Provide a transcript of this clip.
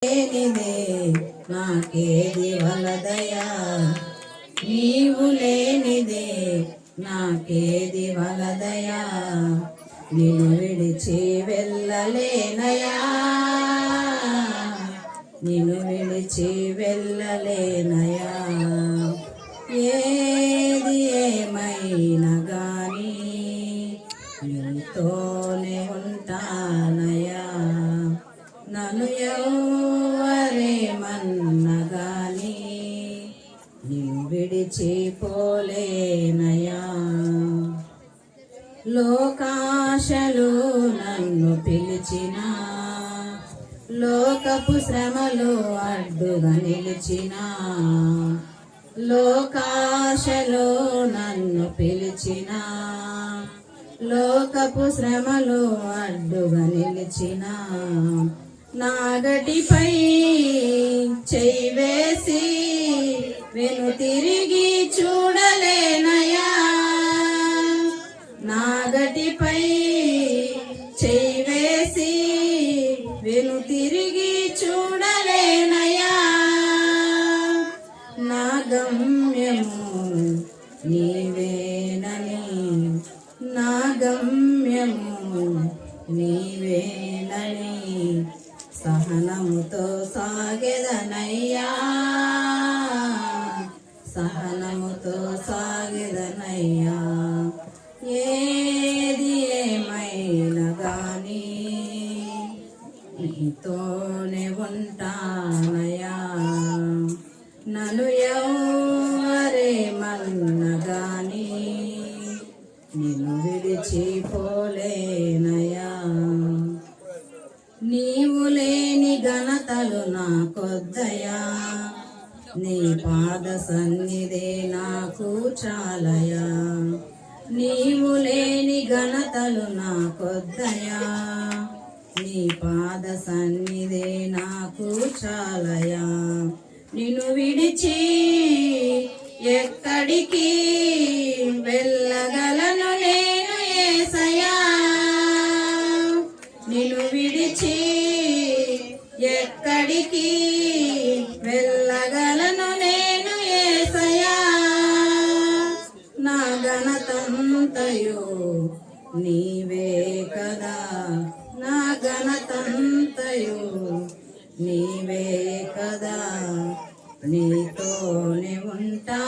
లేనిదే నాకేది వలదయా, నీవు లేనిదే నాకేది వలదయా, నిన్ను విడిచి వెళ్ళలేనయా, నిన్ను విడిచి వెళ్ళలేనయా. ఏది ఏమైనా గాని నీతోనే ఉంటానయా, నన్ను ఎవరేమన్నా గాని నిన్ను విడిచిపోలేనయా. లోకాశలు నన్ను పిలిచిన, లోకపు శ్రమలు అడ్డుగా నిలిచిన, లోకాశలు నన్ను పిలిచిన, లోకపు శ్రమలు అడ్డుగా నిలిచిన, నాగటిపై చెయ్యి వేసి వెను తిరిగి చూడలేనయా, నాగటిపై చెయ్యి వేసి వెను తిరిగి చూడలేనయా. నా గమ్యము నీవేనని, నా గమ్యము నీవేనని సహనముతో సాగెదనయ్యా, సహనముతో సాగెదనయ్యా. ఏది ఏమైనా గాని నీతోనే ఉంటానయా, నన్ను ఎవరేమన్నా గాని నిన్ను విడిచిపోలేనయా. నీవు లేని ఘనతలు నాకొద్దయా, నీ పాద సన్నిధే నాకు చాలయా. నీవు లేని ఘనతలు నాకొద్దయా, నీ పాద సన్నిధే నాకు చాలయా. నిన్ను విడిచి ఎక్కడికి వెళ్ళగలను నేను యేసయ్యా, నిన్ను విడిచి ఎక్కడికి వెళ్ళగలను నేను యేసయ్యా. నా ఘనతంతయు నీవే కదా, నా ఘనతంతయు నీవే కదా, నీతోనే ఉంటా